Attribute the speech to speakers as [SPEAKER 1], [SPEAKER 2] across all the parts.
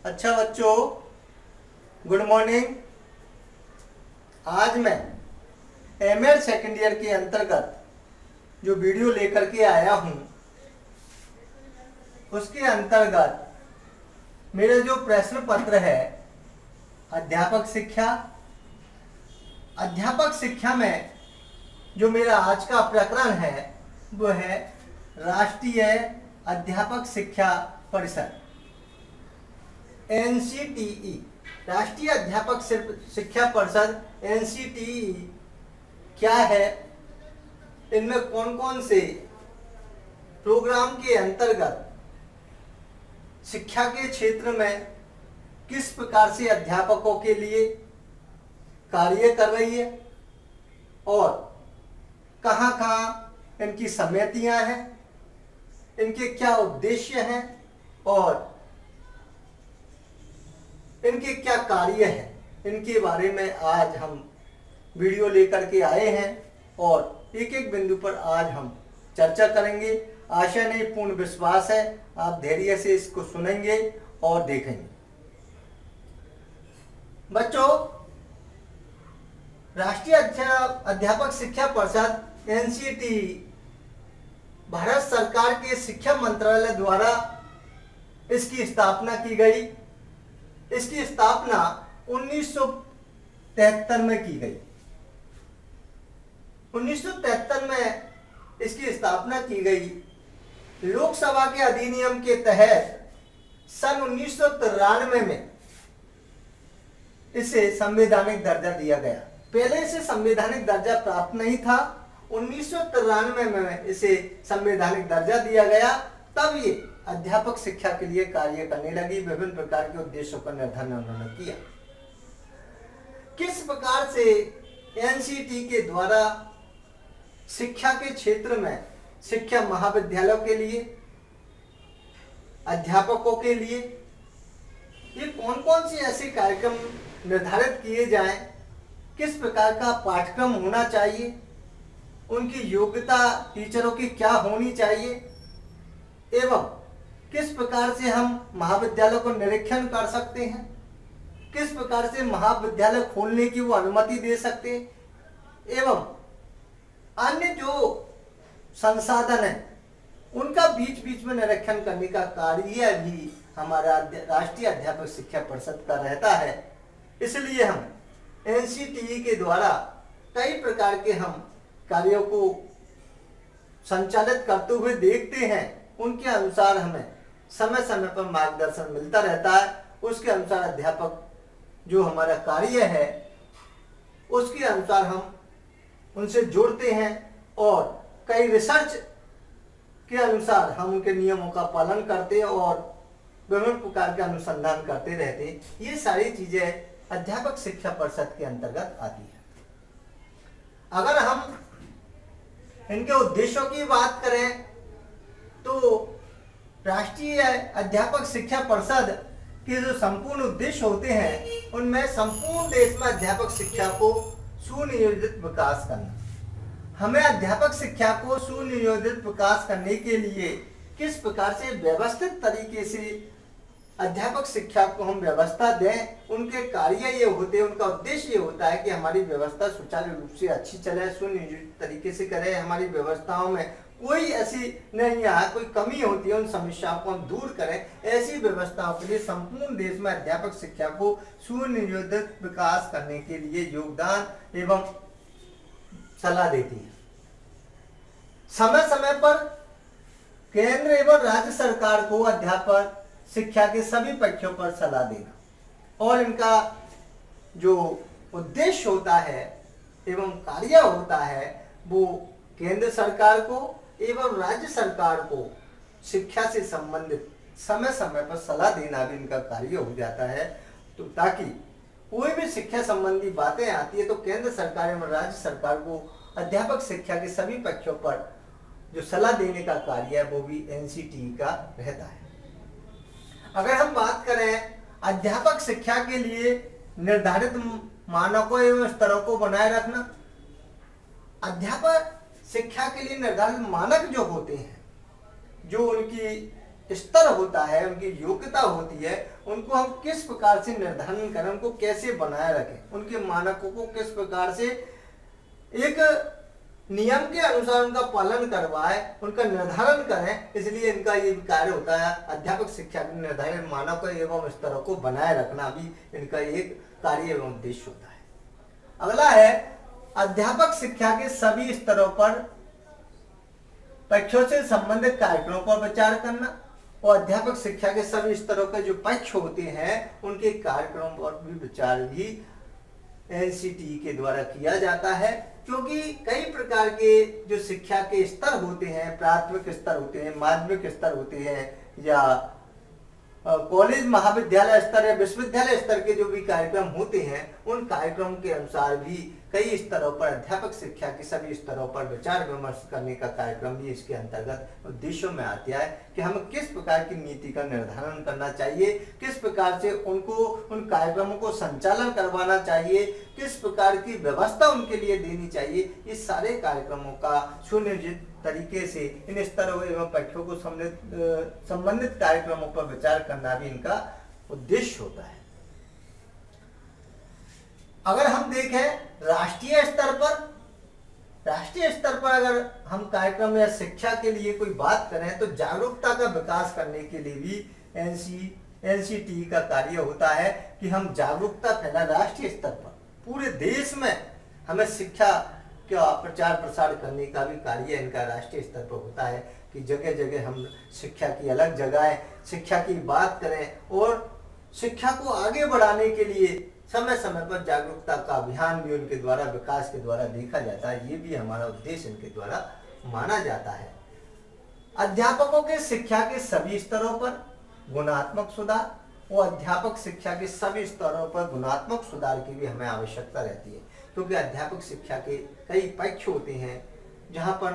[SPEAKER 1] अच्छा बच्चों, good morning. आज मैं एमएड सेकेंड ईयर के अंतर्गत जो वीडियो लेकर के आया हूं, उसके अंतर्गत मेरा जो प्रश्न पत्र है अध्यापक शिक्षा में जो मेरा आज का प्रकरण है वो है राष्ट्रीय अध्यापक शिक्षा परिषद एनसीटीई। राष्ट्रीय अध्यापक शिक्षा परिषद एनसीटीई क्या है, इनमें कौन कौन से प्रोग्राम के अंतर्गत शिक्षा के क्षेत्र में किस प्रकार से अध्यापकों के लिए कार्य कर रही है और कहाँ कहाँ इनकी समितियां हैं, इनके क्या उद्देश्य हैं और इनके क्या कार्य हैं, इनके बारे में आज हम वीडियो लेकर के आए हैं और एक एक बिंदु पर आज हम चर्चा करेंगे। आशा नहीं पूर्ण विश्वास है आप धैर्य से इसको सुनेंगे और देखेंगे। बच्चों, राष्ट्रीय अध्यापक शिक्षा परिषद एनसीटीई भारत सरकार के शिक्षा मंत्रालय द्वारा इसकी स्थापना की गई। इसकी स्थापना 1973 में की गई। 1973 में इसकी स्थापना की गई। लोकसभा के अधिनियम के तहत सन 1993 में इसे संवैधानिक दर्जा दिया गया। पहले इसे संवैधानिक दर्जा प्राप्त नहीं था, 1993 में इसे संवैधानिक दर्जा दिया गया। तब ये अध्यापक शिक्षा के लिए कार्य करने लगी। विभिन्न प्रकार के उद्देश्यों का निर्धारण उन्होंने किया। किस प्रकार से एनसीटी के द्वारा शिक्षा के क्षेत्र में शिक्षा महाविद्यालयों के लिए, अध्यापकों के लिए ये कौन कौन से ऐसे कार्यक्रम निर्धारित किए जाएं, किस प्रकार का पाठ्यक्रम होना चाहिए, उनकी योग्यता टीचरों की क्या होनी चाहिए एवं किस प्रकार से हम महाविद्यालयों को निरीक्षण कर सकते हैं, किस प्रकार से महाविद्यालय खोलने की वो अनुमति दे सकते हैं एवं अन्य जो संसाधन है उनका बीच बीच में निरीक्षण करने का कार्य भी हमारा राष्ट्रीय अध्यापक शिक्षा परिषद का रहता है। इसलिए हम एनसीटीई के द्वारा कई प्रकार के हम कार्यों को संचालित करते हुए देखते हैं। उनके अनुसार हमें समय समय पर मार्गदर्शन मिलता रहता है। उसके अनुसार अध्यापक जो हमारा कार्य है उसके अनुसार हम उनसे जुड़ते हैं और कई रिसर्च के अनुसार हम उनके नियमों का पालन करते हैं और विभिन्न प्रकार के अनुसंधान करते रहते हैं। ये सारी चीजें अध्यापक शिक्षा परिषद के अंतर्गत आती है। अगर हम इनके उद्देश्यों की बात करें तो राष्ट्रीय अध्यापक शिक्षा परिषद के जो संपूर्ण उद्देश्य होते हैं उनमें संपूर्ण देश में अध्यापक शिक्षा को सुनियोजित विकास करना। हमें अध्यापक शिक्षा को सुनियोजित विकास करने के लिए किस प्रकार से व्यवस्थित तरीके से अध्यापक शिक्षा को हम व्यवस्था दें, उनके कार्य ये होते हैं, उनका उद्देश्य ये होता है कि हमारी व्यवस्था सुचारू रूप से अच्छी चले, सुनियोजित तरीके से करें। हमारी व्यवस्थाओं में कोई ऐसी नहीं है, कोई कमी होती है, उन समस्याओं को हम दूर करें। ऐसी व्यवस्थाओं के लिए संपूर्ण देश में अध्यापक शिक्षा को सुनियोजित विकास करने के लिए योगदान एवं सलाह देती है। समय समय पर केंद्र एवं राज्य सरकार को अध्यापक शिक्षा के सभी पक्षों पर सलाह देना और इनका जो उद्देश्य होता है एवं कार्य होता है वो केंद्र सरकार को एवं राज्य सरकार को शिक्षा से संबंधित समय समय पर सलाह देना भी इनका कार्य हो जाता है। तो ताकि कोई भी शिक्षा संबंधी बातें आती है तो केंद्र सरकार एवं राज्य सरकार को अध्यापक शिक्षा के सभी पक्षों पर जो सलाह देने का कार्य है वो भी एनसीटीई का रहता है। अगर हम बात करें अध्यापक शिक्षा के लिए निर्धारित मानकों एवं स्तरों को बनाए रखना, अध्यापक शिक्षा के लिए निर्धारित मानक जो होते हैं, जो उनकी स्तर होता है, उनकी योग्यता होती है, उनको हम किस प्रकार से निर्धारण करें, उनको कैसे बनाए रखें, उनके मानकों को किस प्रकार से एक नियम के अनुसार उनका पालन करवाए, उनका निर्धारण करें। इसलिए इनका ये भी कार्य होता है, अध्यापक शिक्षा के निर्धारित मानकों एवं स्तरों को बनाए रखना भी इनका एक कार्य एवं उद्देश्य होता है। अगला है अध्यापक शिक्षा के सभी स्तरों पर पक्षों से संबंधित कार्यक्रमों पर विचार करना, और अध्यापक शिक्षा के सभी स्तरों के जो पक्ष होते हैं उनके कार्यक्रमों पर भी विचार भी एनसीटी के द्वारा किया जाता है। क्योंकि कई प्रकार के जो शिक्षा के स्तर होते हैं, प्राथमिक स्तर होते हैं, माध्यमिक स्तर होते हैं, या कॉलेज महाविद्यालय स्तर या विश्वविद्यालय स्तर के जो भी कार्यक्रम होते हैं, उन कार्यक्रमों के अनुसार भी कई स्तरों पर अध्यापक शिक्षा के सभी स्तरों पर विचार विमर्श करने का कार्यक्रम भी इसके अंतर्गत उद्देश्यों में आता है कि हमें किस प्रकार की नीति का निर्धारण करना चाहिए, किस प्रकार से उनको उन कार्यक्रमों को संचालन करवाना चाहिए, किस प्रकार की व्यवस्था उनके लिए देनी चाहिए। इस सारे कार्यक्रमों का सुनियोजित तरीके से इन स्तरों एवं पक्षों को संबंधित कार्यक्रमों पर विचार करना भी इनका उद्देश्य होता है। अगर हम देखें राष्ट्रीय स्तर पर अगर हम कार्यक्रम या शिक्षा के लिए कोई बात करें तो जागरूकता का विकास करने के लिए भी एनसीटी का कार्य होता है कि हम जागरूकता फैला। राष्ट्रीय स्तर पर पूरे देश में हमें शिक्षा का प्रचार प्रसार करने का भी कार्य इनका राष्ट्रीय स्तर पर होता है कि जगह जगह हम शिक्षा की अलग जगह शिक्षा की बात करें और शिक्षा को आगे बढ़ाने के लिए समय समय पर जागरूकता का अभियान भी उनके द्वारा विकास के द्वारा देखा जाता है। ये भी हमारा उद्देश्य इनके द्वारा माना जाता है। अध्यापकों के शिक्षा के सभी स्तरों पर गुणात्मक सुधार, और अध्यापक शिक्षा के सभी स्तरों पर गुणात्मक सुधार की भी हमें आवश्यकता रहती है, क्योंकि अध्यापक शिक्षा के कई पक्ष होते हैं जहाँ पर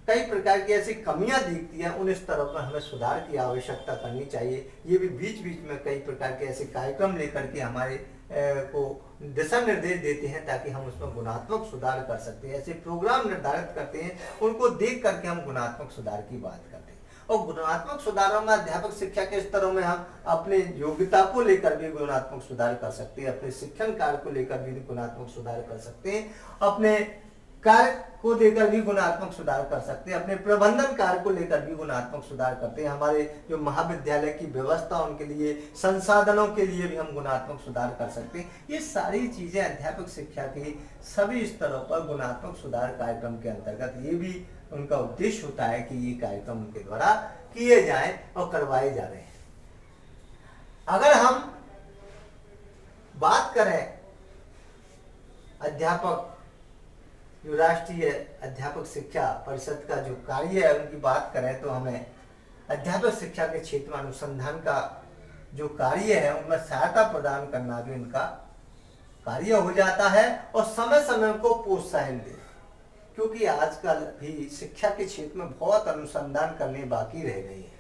[SPEAKER 1] कई प्रकार की ऐसी कमियां दिखती हैं। उन स्तरों पर हमें सुधार की आवश्यकता करनी चाहिए। ये भी बीच बीच में कई प्रकार के ऐसे कार्यक्रम लेकर के हमारे को दिशा निर्देश देते हैं ताकि हम उसमें गुणात्मक सुधार कर सकते हैं। ऐसे प्रोग्राम निर्धारित करते हैं, उनको देख करके हम गुणात्मक सुधार की बात करते हैं। और गुणात्मक सुधारों में अध्यापक शिक्षा के स्तरों में हम अपने योग्यता को लेकर भी गुणात्मक सुधार कर सकते हैं, अपने शिक्षण कार्य को लेकर भी गुणात्मक सुधार कर सकते हैं, अपने कार्य को लेकर भी गुणात्मक सुधार कर सकते हैं, अपने प्रबंधन कार्य को लेकर भी गुणात्मक सुधार करते हैं। हमारे जो महाविद्यालय की व्यवस्था उनके लिए संसाधनों के लिए भी हम गुणात्मक सुधार कर सकते हैं। ये सारी चीजें अध्यापक शिक्षा के सभी स्तरों पर गुणात्मक सुधार कार्यक्रम के अंतर्गत ये भी उनका उद्देश्य होता है कि ये कार्यक्रम उनके द्वारा किए जाएं और करवाए जा रहे हैं। अगर हम बात करें अध्यापक जो राष्ट्रीय अध्यापक शिक्षा परिषद का जो कार्य है उनकी बात करें तो हमें अध्यापक शिक्षा के क्षेत्र में अनुसंधान का जो कार्य है उनमें सहायता प्रदान करना भी उनका कार्य हो जाता है, और समय समय को प्रोत्साहन दे, क्योंकि आजकल भी शिक्षा के क्षेत्र में बहुत अनुसंधान करने बाकी रह गई है।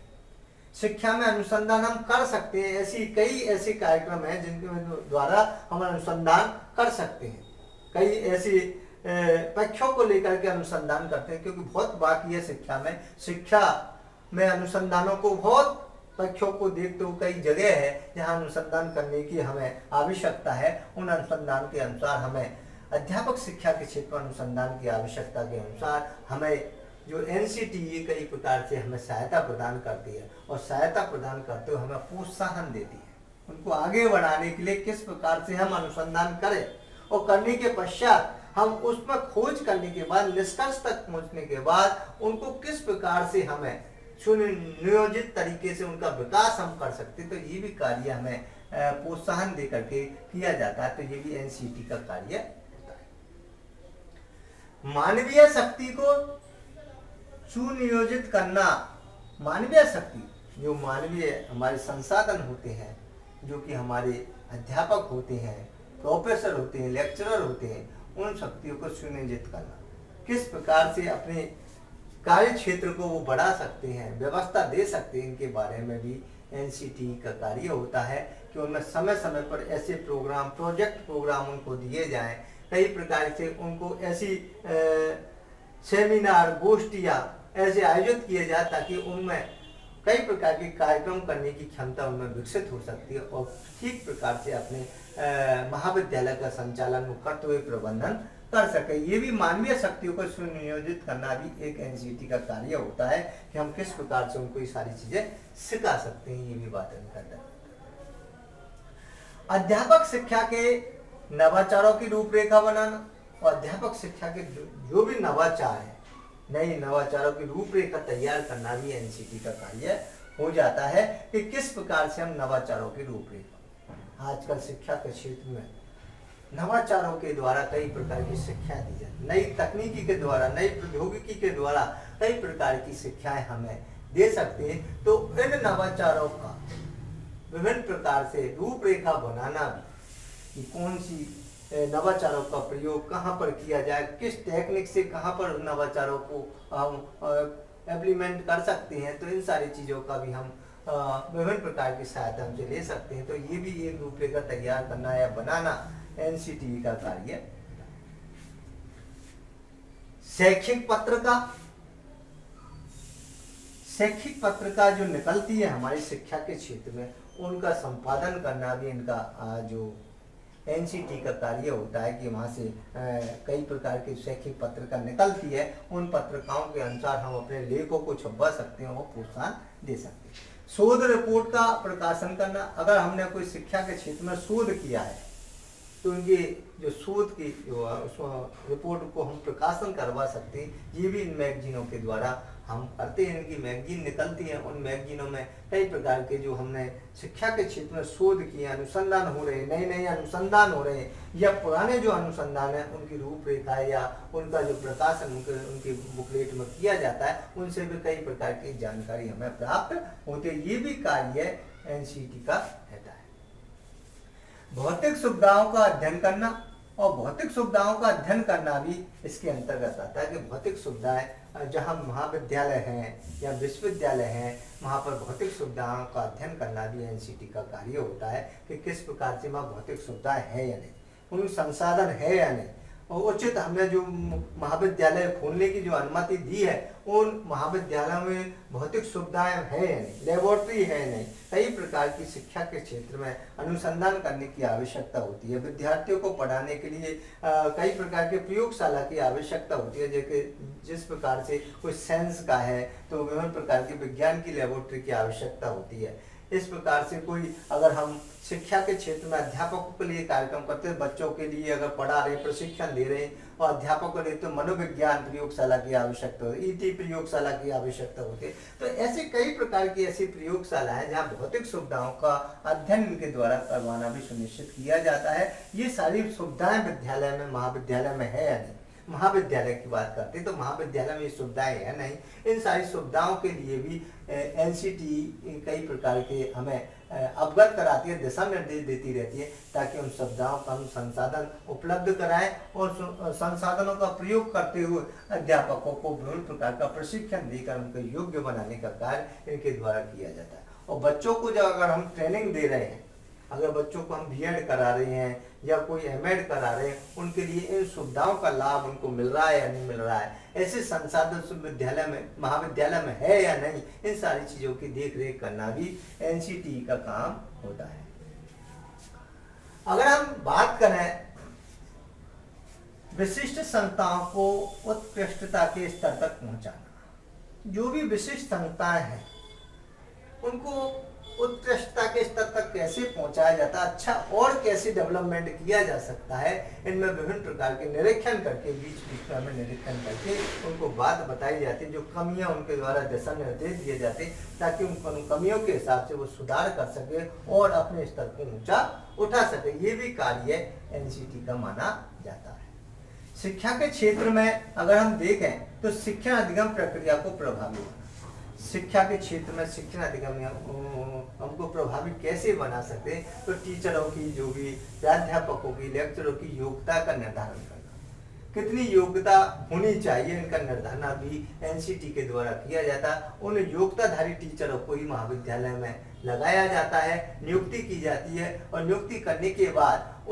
[SPEAKER 1] शिक्षा में अनुसंधान हम कर सकते हैं, ऐसी कई ऐसे कार्यक्रम हैं जिनके द्वारा हम अनुसंधान कर सकते हैं। कई ऐसी पक्षों को लेकर के अनुसंधान करते हैं, क्योंकि बहुत बाकी है शिक्षा में अनुसंधानों को बहुत पक्षों को देखते हुए कई जगह है जहां अनुसंधान करने की हमें आवश्यकता है। उन अनुसंधान के अनुसार हमें अध्यापक शिक्षा के क्षेत्र में अनुसंधान की आवश्यकता के अनुसार हमें जो एनसीटी कई प्रकार से हमें सहायता प्रदान करती है, और सहायता प्रदान करते हुए हमें प्रोत्साहन देती है उनको आगे बढ़ाने के लिए किस प्रकार से हम अनुसंधान करें, और करने के पश्चात हम उसमें खोज करने के बाद निष्कर्ष तक पहुंचने के बाद उनको किस प्रकार से हमें सुनियोजित तरीके से उनका विकास हम कर सकते, तो ये भी कार्य हमें प्रोत्साहन दे करके किया जाता है। तो ये भी एनसीटी का कार्य होता है। मानवीय शक्ति को सुनियोजित करना, मानवीय शक्ति जो मानवीय हमारे संसाधन होते हैं, जो कि हमारे अध्यापक होते हैं, प्रोफेसर होते हैं, लेक्चरर होते हैं, उन शक्तियों को सुनियोजित करना, किस प्रकार से अपने कार्य क्षेत्र को वो बढ़ा सकते हैं, व्यवस्था दे सकते हैं, इनके बारे में भी एनसीटी का कार्य होता है कि उनमें समय समय पर ऐसे प्रोग्राम, प्रोजेक्ट प्रोग्राम उनको दिए जाएं, कई प्रकार से उनको ऐसी सेमिनार, गोष्ठियाँ ऐसे आयोजित किए जाए ताकि उनमें कई प्रकार के कार्यक्रम करने की क्षमता उनमें विकसित हो सकती है और ठीक प्रकार से अपने महाविद्यालय का संचालन वो करते हुए प्रबंधन कर सके। ये भी मानवीय शक्तियों को सुनियोजित करना भी एक एनसीटी का कार्य होता है कि हम किस प्रकार से उनको ये सारी चीजें सिखा सकते हैं, ये भी बात हम करते हैं। अध्यापक शिक्षा के नवाचारों की रूपरेखा बनाना और अध्यापक शिक्षा के जो भी नवाचार है, नई नवाचारों की रूपरेखा तैयार करना भी एनसीटी का कार्य हो जाता है कि किस प्रकार से हम नवाचारों की रूपरेखा। आजकल शिक्षा के क्षेत्र में नवाचारों के द्वारा कई प्रकार की शिक्षा दी जाती, नई तकनीकी के द्वारा, नई प्रौद्योगिकी के द्वारा कई प्रकार की शिक्षाएं हमें दे सकते हैं। तो इन नवाचारों का विभिन्न प्रकार से रूपरेखा बनाना भी कि कौन सी नवाचारों का प्रयोग कहाँ पर किया जाए, किस टेक्निक से कहाँ पर नवाचारों को हम इम्प्लीमेंट कर सकते हैं, तो इन सारी चीज़ों का भी हम विभिन्न प्रकार की सहायता हमसे ले सकते हैं। तो ये भी एक रूपरेखा तैयार करना या बनाना एनसीटी का कार्य। शैक्षिक पत्रिका जो निकलती है हमारी शिक्षा के क्षेत्र में, उनका संपादन करना भी इनका जो एनसीटी का कार्य होता है कि वहाँ से कई प्रकार की शैक्षिक पत्रिका निकलती है, उन पत्रिकाओं के अनुसार हम अपने लेखों को छपवा सकते हैं और प्रोत्साहन दे सकते हैं। शोध रिपोर्ट का प्रकाशन करना, अगर हमने कोई शिक्षा के क्षेत्र में शोध किया है तो उनके जो शोध की रिपोर्ट को हम प्रकाशन करवा सकते हैं। ये भी इन मैगजीनों के द्वारा हम करते हैं। इनकी मैगजीन निकलती है, उन मैगजीनों में कई प्रकार के जो हमने शिक्षा के क्षेत्र में शोध किए, अनुसंधान हो रहे हैं, नए नए अनुसंधान हो रहे हैं या पुराने जो अनुसंधान है उनकी रूपरेखा या उनका जो प्रकाशन उनके बुकलेट में किया जाता है, उनसे भी कई प्रकार की जानकारी हमें प्राप्त होती है। ये भी कार्य एनसीटी का रहता है। भौतिक सुविधाओं का अध्ययन करना और भौतिक सुविधाओं का अध्ययन करना भी इसके अंतर्गत आता है कि भौतिक सुविधाएं जहां महाविद्यालय हैं या विश्वविद्यालय हैं, वहां पर भौतिक सुविधाओं का अध्ययन करना भी एनसीटी का कार्य होता है कि किस प्रकार से वहाँ भौतिक सुविधाएं है या नहीं, उन संसाधन है या नहीं, और उचित हमने जो महाविद्यालय खोलने की जो अनुमति दी है उन महाविद्यालयों में भौतिक सुविधाएं है या नहीं, लेबोरेटरी है नहीं, कई प्रकार की शिक्षा के क्षेत्र में अनुसंधान करने की आवश्यकता होती है। विद्यार्थियों को पढ़ाने के लिए कई प्रकार के प्रयोगशाला की आवश्यकता होती है। जैसे जिस प्रकार से कोई साइंस का है तो विभिन्न प्रकार की विज्ञान की लेबोरेटरी की आवश्यकता होती है। इस प्रकार से कोई अगर हम शिक्षा के क्षेत्र में अध्यापकों के लिए कार्यक्रम करते हैं, बच्चों के लिए अगर पढ़ा रहे, प्रशिक्षण दे रहे हैं और अध्यापकों के लिए तो मनोविज्ञान प्रयोगशाला की आवश्यकता होती है, ईटी प्रयोगशाला की आवश्यकता होती है। तो ऐसे कई प्रकार की ऐसी प्रयोगशाला है जहाँ भौतिक सुविधाओं का अध्ययन इनके द्वारा करवाना भी सुनिश्चित किया जाता है। ये सारी सुविधाएं विद्यालय में, महाविद्यालय में है या नहीं, महाविद्यालय की बात करते हैं तो महाविद्यालय में ये सुविधाएं है नहीं, इन सारी सुविधाओं के लिए भी एनसीटी कई प्रकार के हमें अवगत कराती है, दिशा निर्देश देती रहती है ताकि उन सुविधाओं का हम संसाधन उपलब्ध कराएं और संसाधनों का प्रयोग करते हुए अध्यापकों को विभिन्न प्रकार का प्रशिक्षण देकर उनको योग्य बनाने का कार्य इनके द्वारा किया जाता है। और बच्चों को जब अगर हम ट्रेनिंग दे रहे हैं, अगर बच्चों को हम बीएड करा रहे हैं या कोई एमएड करा रहे हैं, उनके लिए इन सुविधाओं का लाभ उनको मिल रहा है या नहीं मिल रहा है, ऐसे संसाधन विद्यालय में, महाविद्यालय में है या नहीं, इन सारी चीजों की देख रेख करना भी एनसीटी का काम होता है। अगर हम बात करें विशिष्ट संस्थाओं को उत्कृष्टता के स्तर तक पहुंचाना, जो भी विशिष्ट संस्थाएं हैं उनको उत्कृष्टता के स्तर तक कैसे पहुंचाया जाता है, अच्छा और कैसे डेवलपमेंट किया जा सकता है, इनमें विभिन्न प्रकार के निरीक्षण करके बीच बीच में हमें निरीक्षण करके उनको बात बताई जाती है, जो कमियां उनके द्वारा दिशा निर्देश दिए जाते हैं ताकि उन कमियों के हिसाब से वो सुधार कर सके और अपने स्तर को ऊंचा उठा सके। ये भी कार्य एनसीटी का माना जाता है। शिक्षा के क्षेत्र में अगर हम देखें तो शिक्षण अधिगम प्रक्रिया को प्रभावी, शिक्षा के क्षेत्र में शिक्षण अधिगम हमको प्रभावी कैसे बना सकते हैं, तो टीचरों की, जो भी प्राध्यापकों की, लेक्चरों की योग्यता का निर्धारण करना, कितनी योग्यता होनी चाहिए इनका निर्धारण भी एनसीटी के द्वारा किया जाता है। उन योग्यताधारी टीचरों को ही महाविद्यालय में लगाया जाता है, नियुक्ति की जाती है और नियुक्ति करने के बाद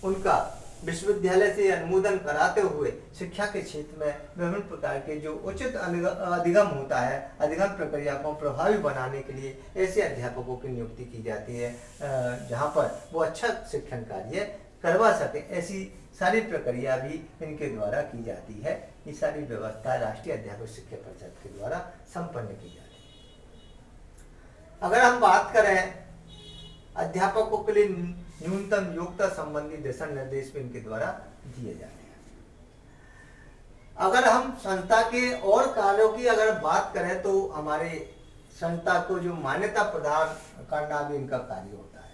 [SPEAKER 1] उनका विश्वविद्यालय से अनुमोदन कराते हुए शिक्षा के क्षेत्र में विभिन्न प्रकार के जो उचित अधिगम होता है, अधिगम प्रक्रिया को प्रभावी बनाने के लिए ऐसे अध्यापकों की नियुक्ति की जाती है जहाँ पर वो अच्छा शिक्षण कार्य करवा सके। ऐसी सारी प्रक्रिया भी इनके द्वारा की जाती है। ये सारी व्यवस्था राष्ट्रीय अध्यापक शिक्षा परिषद के द्वारा संपन्न की जाती है। अगर हम बात करें अध्यापकों के लिए न्यूनतम योग्यता संबंधी दिशा निर्देश भी इनके द्वारा दिए जाते हैं। अगर हम संस्था के और कार्यों की अगर बात करें तो हमारे संस्था को जो मान्यता प्रदान करना भी इनका कार्य होता है।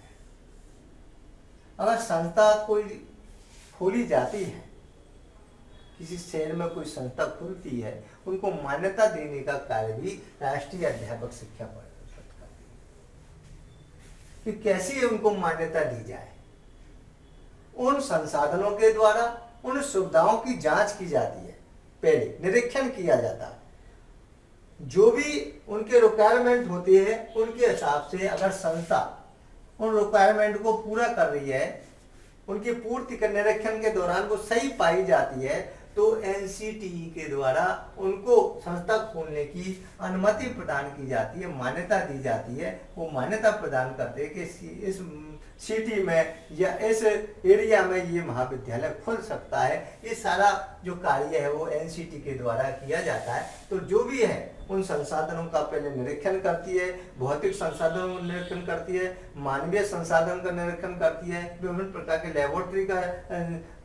[SPEAKER 1] अगर संस्था कोई खोली जाती है, किसी शहर में कोई संस्था खुलती है, उनको मान्यता देने का कार्य भी राष्ट्रीय अध्यापक शिक्षा परिषद करती है कि कैसी उनको मान्यता दी जाए। उन संसाधनों के द्वारा उन सुविधाओं की जांच की जाती है, पहले निरीक्षण किया जाता है। जो भी उनके रिक्वायरमेंट होती है उनके हिसाब से अगर संस्था उन रिक्वायरमेंट को पूरा कर रही है, उनकी पूर्ति के निरीक्षण के दौरान वो सही पाई जाती है, तो एनसीटीई के द्वारा उनको संस्था खोलने की अनुमति प्रदान की जाती है, मान्यता दी जाती है। वो मान्यता प्रदान करते हैं कि इस सिटी में या इस एरिया में ये महाविद्यालय खुल सकता है। ये सारा जो कार्य है वो एनसीटी के द्वारा किया जाता है। तो जो भी है उन संसाधनों का पहले निरीक्षण करती है, भौतिक संसाधनों का निरीक्षण करती है, मानवीय संसाधन का निरीक्षण करती है, विभिन्न प्रकार के लेबोरेटरी का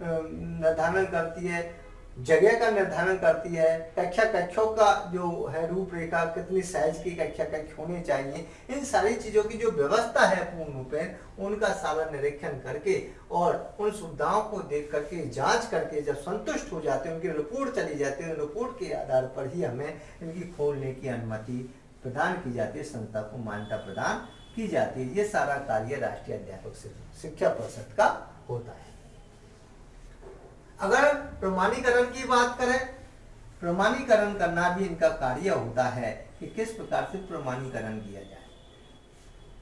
[SPEAKER 1] निर्धारण करती है, जगह का निर्धारण करती है, कक्षों का जो है रूपरेखा, कितनी साइज की कक्षा कक्ष होने चाहिए, इन सारी चीजों की जो व्यवस्था है पूर्ण रूपेण उनका सारा निरीक्षण करके और उन सुविधाओं को देख करके जांच करके जब संतुष्ट हो जाते हैं, उनकी रिपोर्ट चली जाती है, रिपोर्ट के आधार पर ही हमें इनकी खोलने की अनुमति प्रदान की जाती है, संस्था को मान्यता प्रदान की जाती है। ये सारा कार्य राष्ट्रीय अध्यापक शिक्षा परिषद का होता है। अगर प्रमाणीकरण की बात करें, प्रमाणीकरण करना भी इनका कार्य होता है कि किस प्रकार से प्रमाणीकरण किया जाए।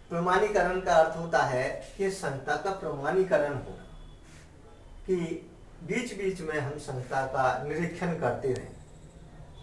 [SPEAKER 1] प्रमाणीकरण का अर्थ होता है कि संस्था का प्रमाणीकरण होना, कि बीच बीच में हम संस्था का निरीक्षण करते रहें।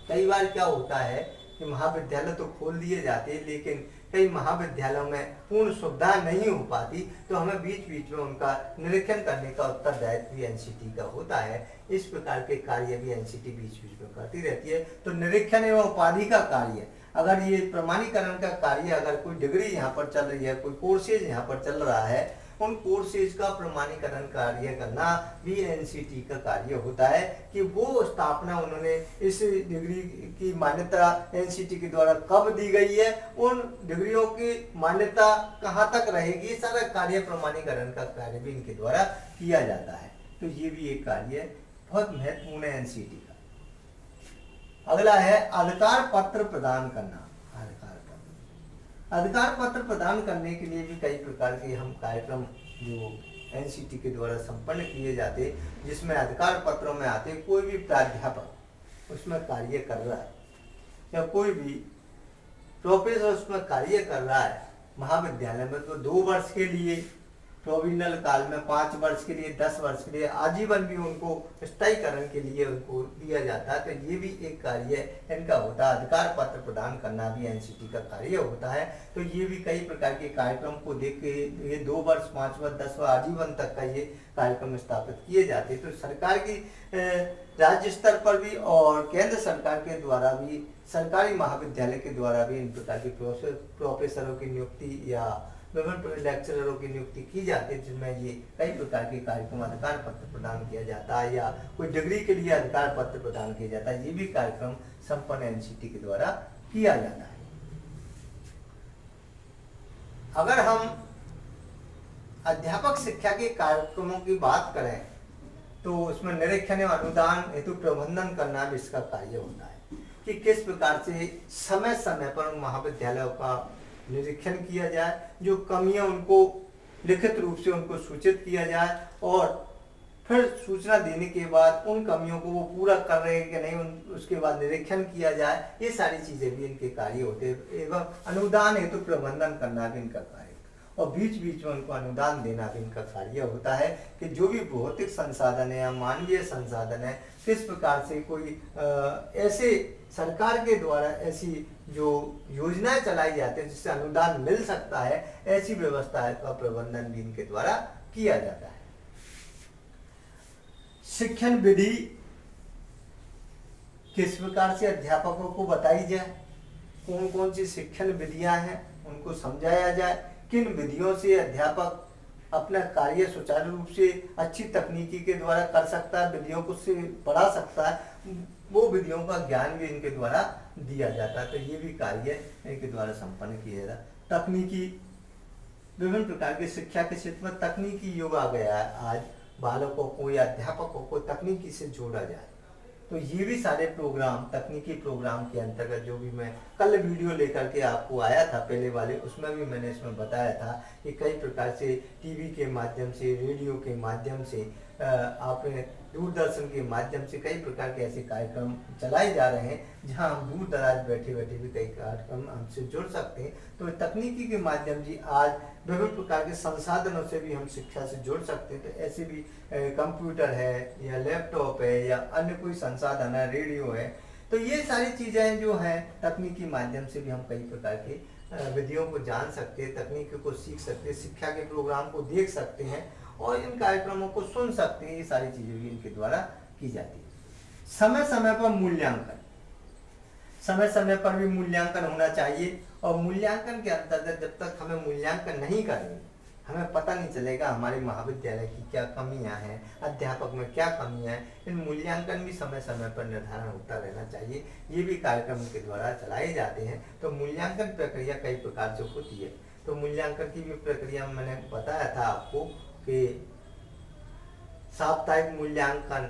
[SPEAKER 1] कई बार क्या होता है कि महाविद्यालय तो खोल दिए जाते हैं, लेकिन कई महाविद्यालयों में पूर्ण सुविधा नहीं हो पाती, तो हमें बीच बीच में उनका निरीक्षण करने का उत्तरदायित्व भी एनसीटी का होता है। इस प्रकार के कार्य भी एनसीटी बीच बीच में करती रहती है। तो निरीक्षण एवं उपाधि का कार्य, अगर ये प्रमाणीकरण का कार्य, अगर कोई डिग्री यहाँ पर चल रही है, कोई कोर्सेज यहाँ पर चल रहा है, उन कोर्सेज का प्रमाणीकरण कार्य करना भी एनसीटी का कार्य होता है कि वो स्थापना उन्होंने इस डिग्री की मान्यता एनसीटी के द्वारा कब दी गई है, उन डिग्रियों की मान्यता कहाँ तक रहेगी, सारा कार्य प्रमाणीकरण का कार्य भी इनके द्वारा किया जाता है। तो ये भी एक कार्य बहुत महत्वपूर्ण है एनसीटी का। अगला है अधिकार पत्र प्रदान करना। अधिकार पत्र प्रदान करने के लिए भी कई प्रकार के हम कार्यक्रम जो एनसीटी के द्वारा संपन्न किए जाते, जिसमें अधिकार पत्रों में आते कोई भी प्राध्यापक उसमें कार्य कर रहा है या कोई भी प्रोफेसर उसमें कार्य कर रहा है महाविद्यालय में, तो 2 वर्ष के लिए प्रोविजनल काल में, 5 वर्ष के लिए, 10 वर्ष के लिए, आजीवन भी उनको स्थायीकरण के लिए उनको दिया जाता है। तो ये भी एक कार्य इनका होता है। अधिकार पत्र प्रदान करना भी एनसीटी का कार्य होता है। तो ये भी कई प्रकार के कार्यक्रम को देख के ये 2 वर्ष, 5 वर्ष, 10 वर्ष, आजीवन तक का ये कार्यक्रम स्थापित किए जाते हैं। तो सरकार की राज्य स्तर पर भी और केंद्र सरकार के द्वारा भी, सरकारी महाविद्यालय के द्वारा भी इन प्रकार के प्रोफेसरों की नियुक्ति या विभिन्न लेक्चररों की नियुक्ति की जाती है, जिसमें ये कई प्रकार के कार्यक्रम अधिकार पत्र प्रदान किया जाता है या कोई डिग्री के लिए अधिकार पत्र प्रदान किया जाता है। ये भी कार्यक्रम संपन्न एनसीटी के द्वारा किया जाता है। अगर हम अध्यापक शिक्षा के कार्यक्रमों की बात करें तो उसमें निरीक्षण एवं अनुदान हेतु प्रबंधन करना भी इसका कार्य होता है कि किस प्रकार से समय समय पर उन महाविद्यालयों का निरीक्षण किया जाए, जो कमियां उनको लिखित रूप से उनको सूचित किया जाए और फिर सूचना देने के बाद उन कमियों को वो पूरा कर रहे हैं कि नहीं, उसके बाद निरीक्षण किया जाए। ये सारी चीजें भी इनके कार्य होते हैं। एवं अनुदान हेतु प्रबंधन करना भी इनका कार्य। और बीच बीच में उनको अनुदान देना भी इनका कार्य होता है कि जो भी भौतिक संसाधन है या मानवीय संसाधन है, किस प्रकार से कोई ऐसे सरकार के द्वारा ऐसी जो योजनाएं चलाई जाती है जिससे अनुदान मिल सकता है, ऐसी व्यवस्था का प्रबंधन भी इनके द्वारा किया जाता है। शिक्षण विधि किस प्रकार से अध्यापकों को बताई जाए, कौन कौन सी शिक्षण विधियां हैं उनको समझाया जाए, किन विधियों से अध्यापक अपना कार्य सुचारू रूप से अच्छी तकनीकी के द्वारा कर सकता है, विधियों को से पढ़ा सकता है, वो विधियों का ज्ञान भी इनके द्वारा दिया जाता है। तो ये भी कार्य इनके द्वारा संपन्न किया जाता है। तकनीकी विभिन्न प्रकार की शिक्षा के क्षेत्र में तकनीकी युग आ गया है। आज बालकों को या अध्यापकों को तकनीकी से जोड़ा जाए, तो ये भी सारे प्रोग्राम, तकनीकी प्रोग्राम के अंतर्गत जो भी मैं कल वीडियो लेकर के आपको आया था पहले वाले, उसमें भी मैंने इसमें बताया था कि कई प्रकार से टीवी के माध्यम से, रेडियो के माध्यम से, आपने दूरदर्शन के माध्यम से कई प्रकार के ऐसे कार्यक्रम चलाए जा रहे हैं जहां हम दूर दराज बैठे बैठे भी कई कार्यक्रम हमसे जुड़ सकते हैं। तो तकनीकी के माध्यम से आज विभिन्न प्रकार के संसाधनों से भी हम शिक्षा से जुड़ सकते हैं। तो ऐसे भी कंप्यूटर है या लैपटॉप है या अन्य कोई संसाधन है, रेडियो है, तो ये सारी चीज़ें जो हैं तकनीकी माध्यम से भी हम कई प्रकार की विधियों को जान सकते हैं, तकनीकी को सीख सकते हैं, शिक्षा के प्रोग्राम को देख सकते हैं और इन कार्यक्रमों को सुन सकते हैं। ये सारी चीज़ें भी इनके द्वारा की जाती है। समय समय पर मूल्यांकन, समय समय पर भी मूल्यांकन होना चाहिए और मूल्यांकन के अंतर्गत जब तक हमें मूल्यांकन नहीं करेंगे, हमें पता नहीं चलेगा हमारे महाविद्यालय की क्या कमियां हैं, अध्यापक में क्या कमियां हैं। इन मूल्यांकन भी समय समय पर निर्धारण होता रहना चाहिए। ये भी कार्यक्रम के द्वारा चलाए जाते हैं। तो मूल्यांकन प्रक्रिया कई प्रकार से होती है। तो मूल्यांकन की भी प्रक्रिया मैंने बताया था आपको कि साप्ताहिक मूल्यांकन,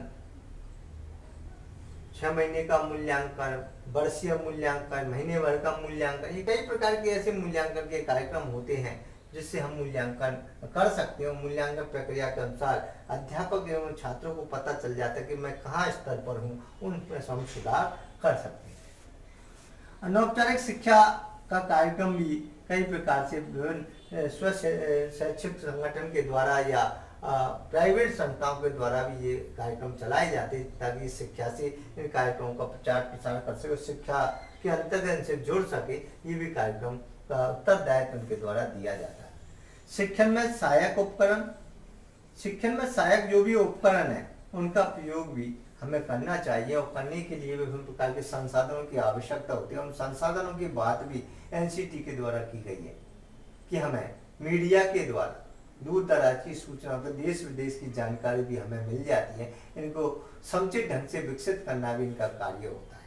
[SPEAKER 1] 6 महीने का मूल्यांकन, वर्षीय मूल्यांकन, महीने भर का मूल्यांकन, ये कई प्रकार के ऐसे मूल्यांकन के कार्यक्रम होते हैं जिससे हम मूल्यांकन कर सकते हैं। मूल्यांकन प्रक्रिया के अनुसार अध्यापक एवं छात्रों को पता चल जाता है कि मैं कहाँ स्तर पर हूँ, उनमें हम सुधार कर सकते हैं। अनौपचारिक शिक्षा का कार्यक्रम भी कई प्रकार से विभिन्न स्व शैक्षिक संगठन के द्वारा या प्राइवेट संस्थाओं के द्वारा भी ये कार्यक्रम चलाए जाते हैं ताकि शिक्षा से इन कार्यक्रमों का प्रचार प्रसार कर सके, शिक्षा के अंतर्गत से जुड़ सके। ये भी कार्यक्रम का उत्तरदायित्व उनके द्वारा दिया जाता है। शिक्षण में सहायक उपकरण, शिक्षण में सहायक जो भी उपकरण है उनका प्रयोग भी हमें करना चाहिए और करने के लिए विभिन्न प्रकार के संसाधनों की आवश्यकता होती है। उन संसाधनों की बात भी एनसीटी के द्वारा की गई है कि हमें मीडिया के द्वारा दूर दराज की सूचना, देश विदेश की जानकारी भी हमें मिल जाती है। इनको समुचित ढंग से विकसित करना भी इनका कार्य होता है।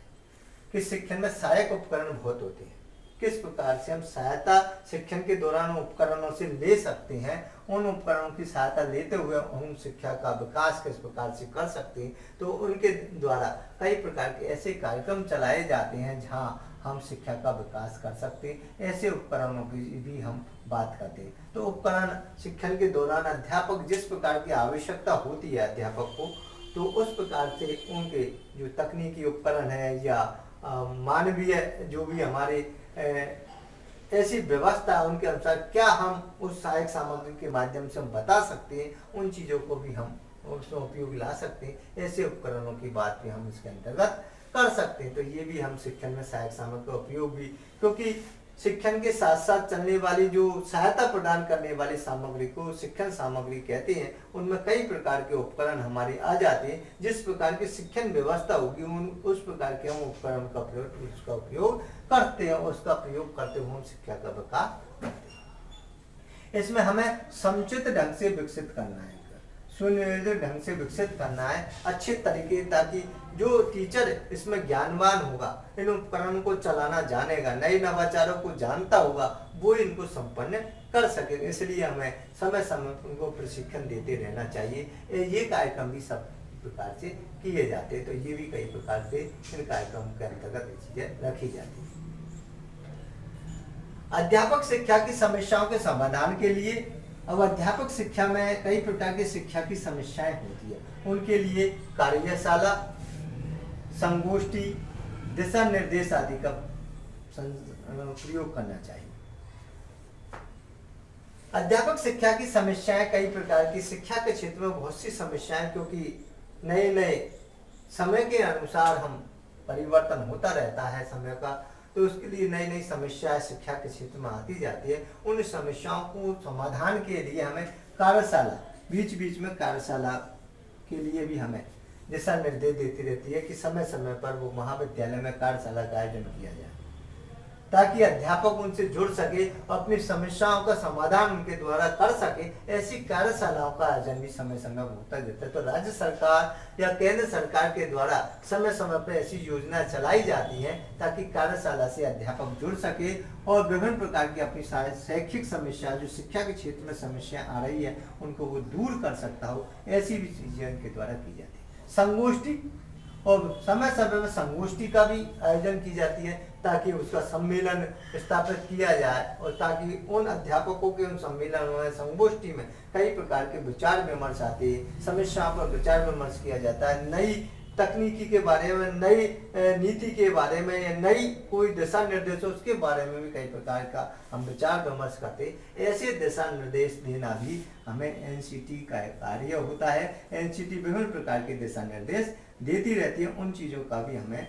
[SPEAKER 1] कि शिक्षण में सहायक उपकरण बहुत होते हैं, किस प्रकार से हम सहायता शिक्षण के दौरान उपकरणों से ले सकते हैं, उन उपकरणों की सहायता लेते हुए हम शिक्षा का विकास किस प्रकार से कर सकते हैं। तो उनके द्वारा कई प्रकार के ऐसे कार्यक्रम चलाए जाते हैं जहां हम शिक्षा का विकास कर सकते हैं। ऐसे उपकरणों की भी हम बात करते हैं। तो उपकरण शिक्षण के दौरान अध्यापक जिस प्रकार की आवश्यकता होती है अध्यापक को, तो उस प्रकार से उनके जो तकनीकी उपकरण है या मानवीय जो भी हमारे ऐसी व्यवस्था उनके अनुसार क्या हम उस सहायक सामग्री के माध्यम से हम बता सकते हैं, उन चीज़ों को भी हम उसमें उपयोग ला सकते हैं। ऐसे उपकरणों की बात भी हम इसके अंतर्गत कर सकते हैं। तो ये भी हम शिक्षण में सहायक सामग्री का उपयोग भी, क्योंकि शिक्षण के साथ साथ चलने वाली जो सहायता प्रदान करने वाली सामग्री को शिक्षण सामग्री कहते हैं, उनमें कई प्रकार के उपकरण हमारे आ जाते हैं। जिस प्रकार की शिक्षण व्यवस्था होगी उस प्रकार के हम उपकरण का प्रयोग उसका उपयोग करते हैं, उसका प्रयोग करते हुए हम शिक्षा का विकास करते हैं। इसमें हमें समुचित ढंग से विकसित करना है, सुनियोजित ढंग से विकसित करना है अच्छे तरीके, ताकि जो टीचर इसमें ज्ञानवान होगा, इन उपकरणों को चलाना जानेगा, नए नवाचारों को जानता होगा, वो इनको संपन्न कर सकेगा। इसलिए हमें समय समय पर उनको प्रशिक्षण देते रहना चाहिए। ये कार्यक्रम भी सब प्रकार से किए जाते हैं। तो ये भी कई प्रकार से इन कार्यक्रमों के अंतर्गत ये चीजें रखी जाती है। अध्यापक शिक्षा की समस्याओं के समाधान के लिए, अब अध्यापक शिक्षा में कई प्रकार की शिक्षा की समस्याएं होती है, उनके लिए कार्यशाला, संगोष्ठी, दिशा निर्देश आदि का प्रयोग करना चाहिए। अध्यापक शिक्षा की समस्याएं कई प्रकार की, शिक्षा के क्षेत्र में बहुत सी समस्याएं, क्योंकि नए नए समय के अनुसार हम परिवर्तन होता रहता है समय का, तो उसके लिए नई नई समस्याएं शिक्षा के क्षेत्र में आती जाती है। उन समस्याओं को समाधान के लिए हमें कार्यशाला, बीच बीच में कार्यशाला के लिए भी हमें दिशा निर्देश देती रहती है कि समय समय पर वो महाविद्यालय में कार्यशाला का आयोजन किया जाए, ताकि अध्यापक उनसे जुड़ सके और अपनी समस्याओं का समाधान उनके द्वारा कर सके। ऐसी कार्यशालाओं का आयोजन भी समय समय पर होता रहता है। तो राज्य सरकार या केंद्र सरकार के द्वारा समय समय पर ऐसी योजना चलाई जाती है ताकि कार्यशाला से अध्यापक जुड़ सके और विभिन्न प्रकार की अपनी शैक्षिक समस्या, जो शिक्षा के क्षेत्र में समस्या आ रही है, उनको वो दूर कर सकता हो, ऐसी भी चीजें उनके द्वारा की जाती है। संगोष्ठी, और समय समय में संगोष्ठी का भी आयोजन की जाती है ताकि उसका सम्मेलन स्थापित किया जाए और ताकि उन अध्यापकों के उन सम्मेलनों में, संगोष्ठी में कई प्रकार के विचार विमर्श आते हैं, समस्याओं पर विचार विमर्श किया जाता है, नई तकनीकी के बारे में, नई नीति के बारे में या नई कोई दिशा निर्देश उसके बारे में भी कई प्रकार का हम विचार विमर्श करते। ऐसे दिशा निर्देश देना भी हमें एनसीटी का कार्य होता है। एनसीटी विभिन्न प्रकार के दिशा निर्देश देती रहती है, उन चीज़ों का भी हमें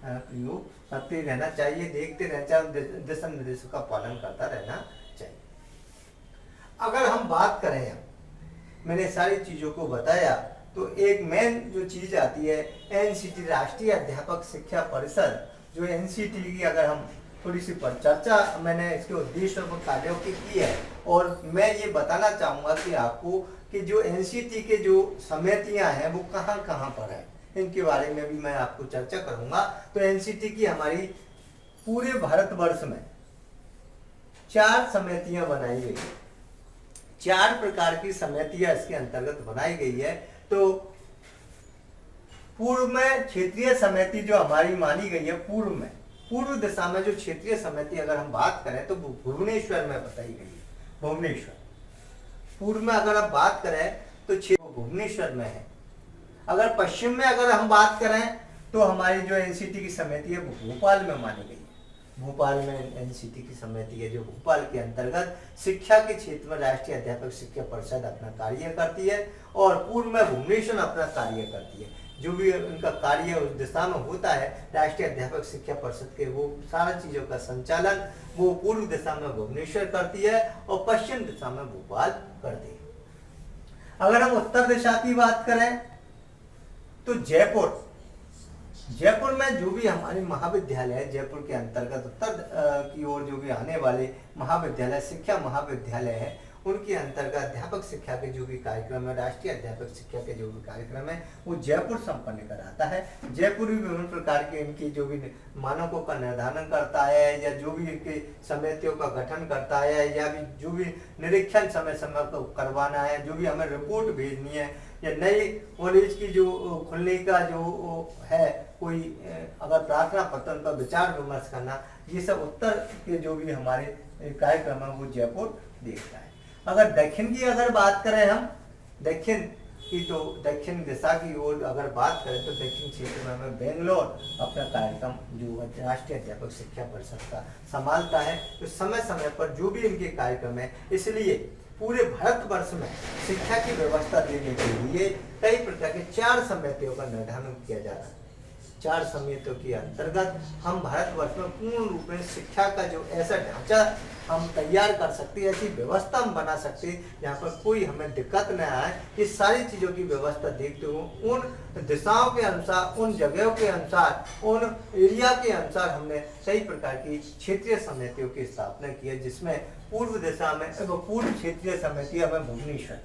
[SPEAKER 1] प्रयोग करते रहना चाहिए, देखते रहना चाहिए, दिशा निर्देशों का पालन करता रहना चाहिए। अगर हम बात करें, मैंने सारी चीज़ों को बताया, तो एक मेन जो चीज़ आती है एनसीटी, राष्ट्रीय अध्यापक शिक्षा परिषद, जो एनसीटी की अगर हम थोड़ी सी पर चर्चा, मैंने इसके उद्देश्य और कार्यों की है, और मैं ये बताना चाहूँगा कि आपको कि जो एनसीटी के जो समितियाँ हैं वो कहाँ कहाँ पर है, इनके बारे में भी मैं आपको चर्चा करूंगा। तो एनसीटी की हमारी पूरे भारतवर्ष में 4 समितियां बनाई गई है, 4 प्रकार की समितियां इसके अंतर्गत बनाई गई है। तो पूर्व में क्षेत्रीय समिति जो हमारी मानी गई है, पूर्व दिशा में जो क्षेत्रीय समिति अगर हम बात करें तो भुवनेश्वर में बताई गई है, भुवनेश्वर। पूर्व में अगर आप बात करें तो भुवनेश्वर में है। अगर पश्चिम में अगर हम बात करें तो हमारी जो एनसीटी की समिति है वो भोपाल में मानी गई है। भोपाल में एनसीटी की समिति है जो भोपाल के अंतर्गत शिक्षा के क्षेत्र में राष्ट्रीय अध्यापक शिक्षा परिषद अपना कार्य करती है, और पूर्व में भुवनेश्वर अपना कार्य करती है। जो भी उनका कार्य उस दिशा में होता है राष्ट्रीय अध्यापक शिक्षा परिषद के, वो सारा चीज़ों का संचालन वो पूर्व दिशा में भुवनेश्वर करती है और पश्चिम दिशा में भोपाल करती है। अगर हम उत्तर दिशा की बात करें तो जयपुर में जो भी हमारे महाविद्यालय है, जयपुर के अंतर्गत उत्तर की ओर जो भी आने वाले महाविद्यालय, शिक्षा महाविद्यालय है, उनके अंतर्गत अध्यापक शिक्षा के जो भी कार्यक्रम है, राष्ट्रीय अध्यापक शिक्षा के जो भी कार्यक्रम है, वो जयपुर संपन्न कराता है। जयपुर भी विभिन्न प्रकार के इनकी जो भी मानकों का निर्धारण करता है, या जो भी इनकी समितियों का गठन करता है, या भी जो भी निरीक्षण समय समय को करवाना है, जो भी हमें रिपोर्ट भेजनी है, या नई कॉलेज की जो खुलने का जो है कोई अगर प्रार्थना पत्र उन पर विचार विमर्श करना, ये सब उत्तर के जो भी हमारे कार्यक्रम है वो जयपुर देखता है। अगर दक्षिण की अगर बात करें हम, दक्षिण की तो दक्षिण दिशा की ओर अगर बात करें तो दक्षिण क्षेत्र में हमें बेंगलोर अपना कार्यक्रम जो राष्ट्रीय अध्यापक शिक्षा परिषद का संभालता है। तो समय समय पर जो भी इनके कार्यक्रम है, इसलिए पूरे भारतवर्ष में शिक्षा की व्यवस्था देने के लिए कई प्रकार के 4 समितियों का निर्धारण किया जा रहा है। 4 समितियों के अंतर्गत हम भारतवर्ष में पूर्ण रूप में शिक्षा का जो ऐसा ढांचा हम तैयार कर सकते हैं, ऐसी व्यवस्था हम बना सकते हैं जहाँ पर कोई हमें दिक्कत न आए। ये सारी चीज़ों की व्यवस्था देखते हुए उन दिशाओं के अनुसार, उन जगहों के अनुसार, उन एरिया के अनुसार हमने कई प्रकार की क्षेत्रीय समितियों की स्थापना की है, जिसमें पूर्व दिशा में पूर्व क्षेत्रीय समिति हमें भुवनेश्वर,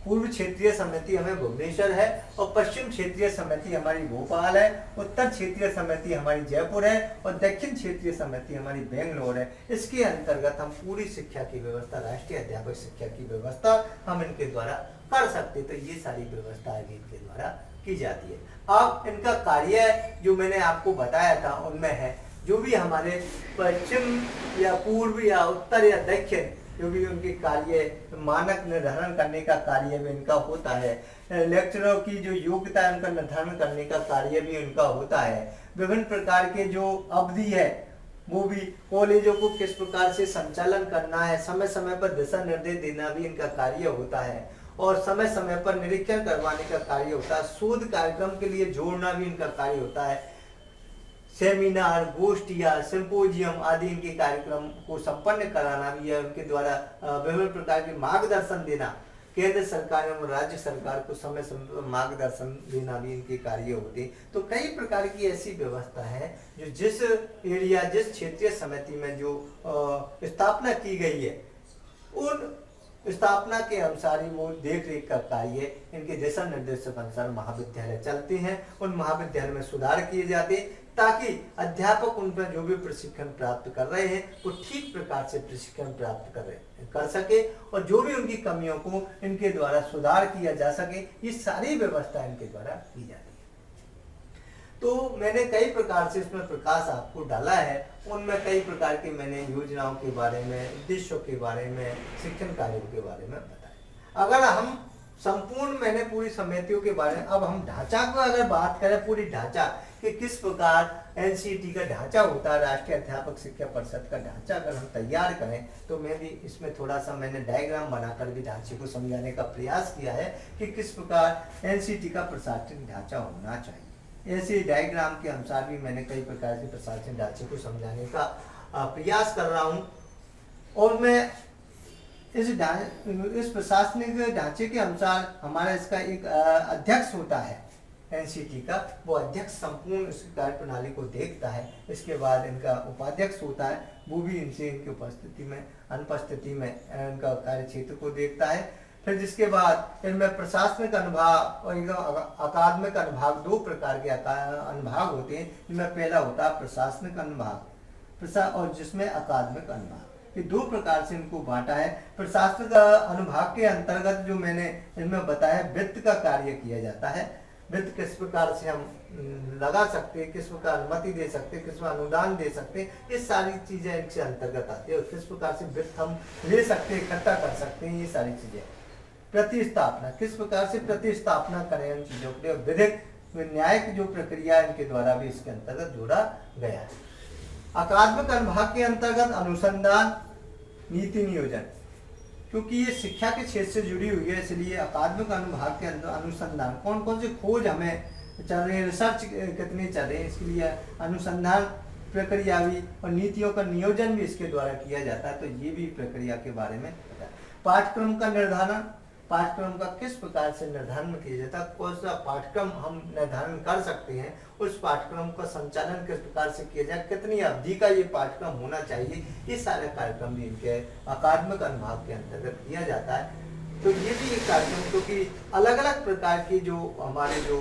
[SPEAKER 1] पूर्व क्षेत्रीय समिति हमें भुवनेश्वर है, और पश्चिम क्षेत्रीय समिति हमारी भोपाल है, उत्तर क्षेत्रीय समिति हमारी जयपुर है, और दक्षिण क्षेत्रीय समिति हमारी बेंगलोर है। इसके अंतर्गत हम पूरी शिक्षा की व्यवस्था, राष्ट्रीय अध्यापक शिक्षा की व्यवस्था हम इनके द्वारा कर सकते। तो ये सारी व्यवस्था आगे इनके द्वारा की जाती है। अब इनका कार्य जो मैंने आपको बताया था उनमें है, जो भी हमारे पश्चिम या पूर्व या उत्तर या दक्षिण जो भी उनके कार्य, मानक निर्धारण करने का कार्य भी इनका होता है। लेक्चरों की जो योग्यता है उनका निर्धारण करने का कार्य भी उनका होता है। विभिन्न प्रकार के जो अवधि है वो भी कॉलेजों को किस प्रकार से संचालन करना है, समय समय पर दिशा निर्देश देना भी इनका कार्य होता है, और समय समय पर निरीक्षण करवाने का कार्य होता है। शोध कार्यक्रम के लिए जोड़ना भी इनका कार्य होता है। सेमिनार, गोष्ठियां, सिंपोजियम आदि इनके कार्यक्रम को संपन्न कराना भी है। उनके द्वारा विभिन्न प्रकार के मार्गदर्शन देना, केंद्र सरकार एवं राज्य सरकार को समय समय पर मार्गदर्शन देना भी इनके कार्य होते हैं। तो कई प्रकार की ऐसी व्यवस्था है जो जिस एरिया, जिस क्षेत्रीय समिति में जो स्थापना की गई है, उन स्थापना के अनुसार ही वो देख रेख का कार्य इनके दिशा निर्देशों के अनुसार महाविद्यालय चलते हैं। उन महाविद्यालय में सुधार किए जाते हैं ताकि अध्यापक उन पर जो भी प्रशिक्षण प्राप्त कर रहे हैं वो ठीक प्रकार से प्रशिक्षण प्राप्त कर सके, और जो भी उनकी कमियों को इनके द्वारा सुधार किया जा सके, ये सारी व्यवस्था इनके द्वारा की जाती है। तो मैंने कई प्रकार से इसमें प्रकाश आपको डाला है। उनमें कई प्रकार की मैंने योजनाओं के बारे में, उद्देश्यों के बारे में, शिक्षण कार्यों के बारे में बताया। अगर हम संपूर्ण, मैंने पूरी समितियों के बारे में, अब हम ढांचा को अगर बात करें, पूरी ढांचा कि किस प्रकार एनसीईटी का ढांचा होता है, राष्ट्रीय अध्यापक शिक्षा परिषद का ढांचा अगर हम तैयार करें, तो मैं भी इसमें थोड़ा सा मैंने डायग्राम बनाकर भी ढांचे को समझाने का प्रयास किया है कि किस प्रकार एनसीईटी का प्रशासनिक ढांचा होना चाहिए। ऐसे डायग्राम के अनुसार भी मैंने कई प्रकार के प्रशासनिक ढांचे को समझाने का प्रयास कर रहा हूँ। और मैं इस प्रशासनिक ढांचे के अनुसार हमारा इसका एक अध्यक्ष होता है एनसीईटी का, वो अध्यक्ष संपूर्ण इस कार्य प्रणाली को देखता है। इसके बाद इनका उपाध्यक्ष होता है, वो भी इनसे इनकी उपस्थिति में, अनुपस्थिति में इनका कार्य क्षेत्र को देखता है। फिर जिसके बाद इनमें प्रशासनिक अनुभाग और अकादमिक अनुभाग, दो प्रकार के अनुभाग होते हैं। इनमें पहला होता है प्रशासनिक अनुभाग और जिसमें अकादमिक अनुभाग, ये दो प्रकार से इनको बांटा है। प्रशासनिक अनुभाग के अंतर्गत जो मैंने इनमें बताया, वित्त का कार्य किया जाता है। वित्त किस प्रकार से हम लगा सकते हैं, किस प्रकार अनुमति दे सकते हैं, किस प्रकार अनुदान दे सकते हैं, ये सारी चीजें इनके अंतर्गत आती है। और किस प्रकार से वित्त हम ले सकते हैं, इकट्ठा कर सकते हैं, ये सारी चीजें। प्रतिस्थापना, किस प्रकार से प्रतिस्थापना करें इन चीजों के लिए, विधिक न्यायिक जो प्रक्रिया इनके द्वारा भी इसके अंतर्गत जोड़ा गया है। अकादमिक अनुभाग के अंतर्गत अनुसंधान, नीति नियोजन, क्योंकि ये शिक्षा के क्षेत्र से जुड़ी हुई है, इसलिए अकादमिक अनुभाग के अंदर अनुसंधान, कौन कौन से खोज हमें चल रहे हैं, रिसर्च कितने चल रहे हैं, इसके लिए अनुसंधान प्रक्रिया भी और नीतियों का नियोजन भी इसके द्वारा किया जाता है। तो ये भी प्रक्रिया के बारे में पता है। पाठ्यक्रम का निर्धारण, पाठ्यक्रम का किस प्रकार से निर्धारण किया जाता है, कौन सा पाठ्यक्रम हम निर्धारण कर सकते हैं, उस पाठ्यक्रम का संचालन किस प्रकार से किया जाए, कितनी अवधि का ये पाठ्यक्रम होना चाहिए, ये सारे कार्यक्रम भी इनके अकादमिक अनुभाग के अंतर्गत किया जाता है। तो ये भी एक कार्यक्रम, क्योंकि अलग अलग प्रकार की जो हमारे जो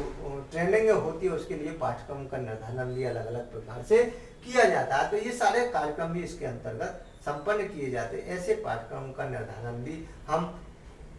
[SPEAKER 1] ट्रेनिंग होती है उसके लिए पाठ्यक्रम का निर्धारण भी अलग अलग प्रकार से किया जाता है। तो ये सारे कार्यक्रम भी इसके अंतर्गत संपन्न किए जाते हैं। ऐसे पाठ्यक्रम का निर्धारण भी हम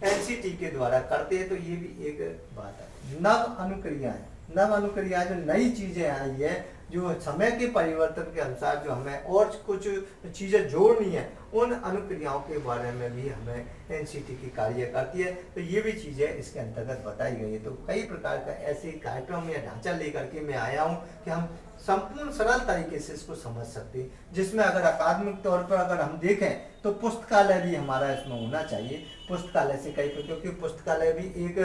[SPEAKER 1] एनसीईटी के द्वारा करते हैं। तो ये भी एक बात है। नव अनुक्रियाएं, नव अनुक्रियाएं जो नई चीजें आई है, जो समय के परिवर्तन के अनुसार जो हमें और कुछ चीजें जोड़नी है, उन अनुक्रियाओं के बारे में भी हमें एनसीईटी की कार्य करती है। तो ये भी चीजें इसके अंतर्गत बताई गई है। तो कई प्रकार का ऐसे कार्यक्रम या ढांचा लेकर के मैं आया हूँ कि हम संपूर्ण सरल तरीके से इसको समझ सकते हैं, जिसमें अगर अकादमिक तौर पर अगर हम देखें तो पुस्तकालय भी हमारा इसमें होना चाहिए। पुस्तकालय से कई, क्योंकि पुस्तकालय भी एक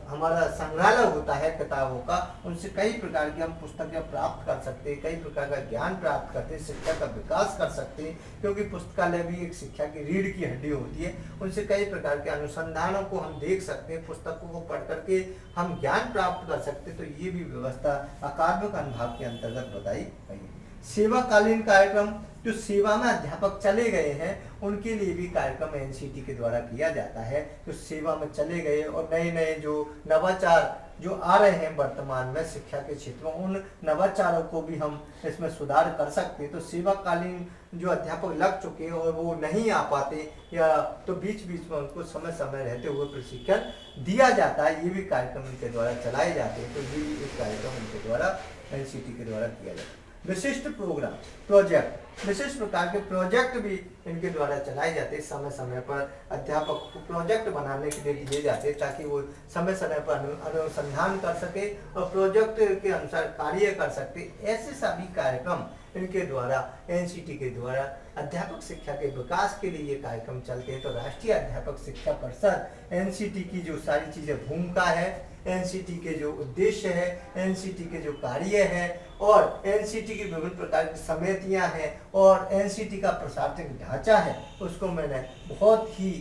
[SPEAKER 1] हमारा संग्रहालय होता है किताबों का, उनसे कई प्रकार की हम पुस्तकें प्राप्त कर सकते हैं, कई प्रकार का ज्ञान प्राप्त करते हैं, शिक्षा का विकास कर सकते हैं। क्योंकि पुस्तकालय भी एक शिक्षा की रीढ़ की हड्डी होती है, उनसे कई प्रकार के अनुसंधानों को हम देख सकते हैं, पुस्तकों को पढ़ करके हम ज्ञान प्राप्त कर सकते हैं। तो ये भी व्यवस्था अकादमिक अनुभाग के अंतर्गत बताई गई है। सेवाकालीन कार्यक्रम, जो सेवा में अध्यापक चले गए हैं उनके लिए भी कार्यक्रम एनसीईटी के द्वारा किया जाता है। जो सेवा में चले गए और नए नए जो नवाचार जो आ रहे हैं वर्तमान में शिक्षा के क्षेत्र में, उन नवाचारों को भी हम इसमें सुधार कर सकते हैं। तो सेवाकालीन जो अध्यापक लग चुके हैं और वो नहीं आ पाते, या तो बीच बीच में उनको समय समय रहते हुए प्रशिक्षण दिया जाता है। ये भी कार्यक्रम इनके द्वारा चलाए जाते हैं। तो ये भी एक कार्यक्रम इनके द्वारा एनसीईटी के द्वारा किया जाता है। विशिष्ट प्रोग्राम, प्रोजेक्ट, विशिष्ट प्रकार के प्रोजेक्ट भी इनके द्वारा चलाए जाते हैं। समय समय पर अध्यापक को प्रोजेक्ट बनाने के लिए दिए जाते हैं ताकि वो समय समय पर अनुसंधान कर सके और प्रोजेक्ट के अनुसार कार्य कर सकते। ऐसे सभी कार्यक्रम इनके द्वारा, एनसीटी के द्वारा अध्यापक शिक्षा के विकास के लिए ये कार्यक्रम चलते हैं। तो राष्ट्रीय अध्यापक शिक्षा परिषद एनसीटी की जो सारी चीजें भूमिका है, एनसीटी के जो उद्देश्य है, एनसीटी के जो कार्य है और एनसीटी की विभिन्न प्रकार की समितियां हैं और एनसीटी का प्रशासनिक ढांचा है, उसको मैंने बहुत ही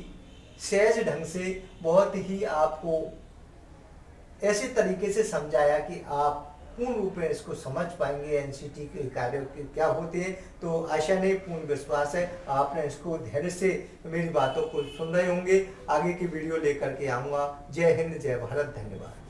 [SPEAKER 1] सहज ढंग से, बहुत ही आपको ऐसे तरीके से समझाया कि आप पूर्ण रूप में इसको समझ पाएंगे एनसीटी के कार्य क्या होते हैं। तो आशा नहीं, पूर्ण विश्वास है आपने इसको धैर्य से मेरी बातों को सुन रहे होंगे। आगे की वीडियो लेकर के आऊँगा। जय हिंद, जय भारत, धन्यवाद।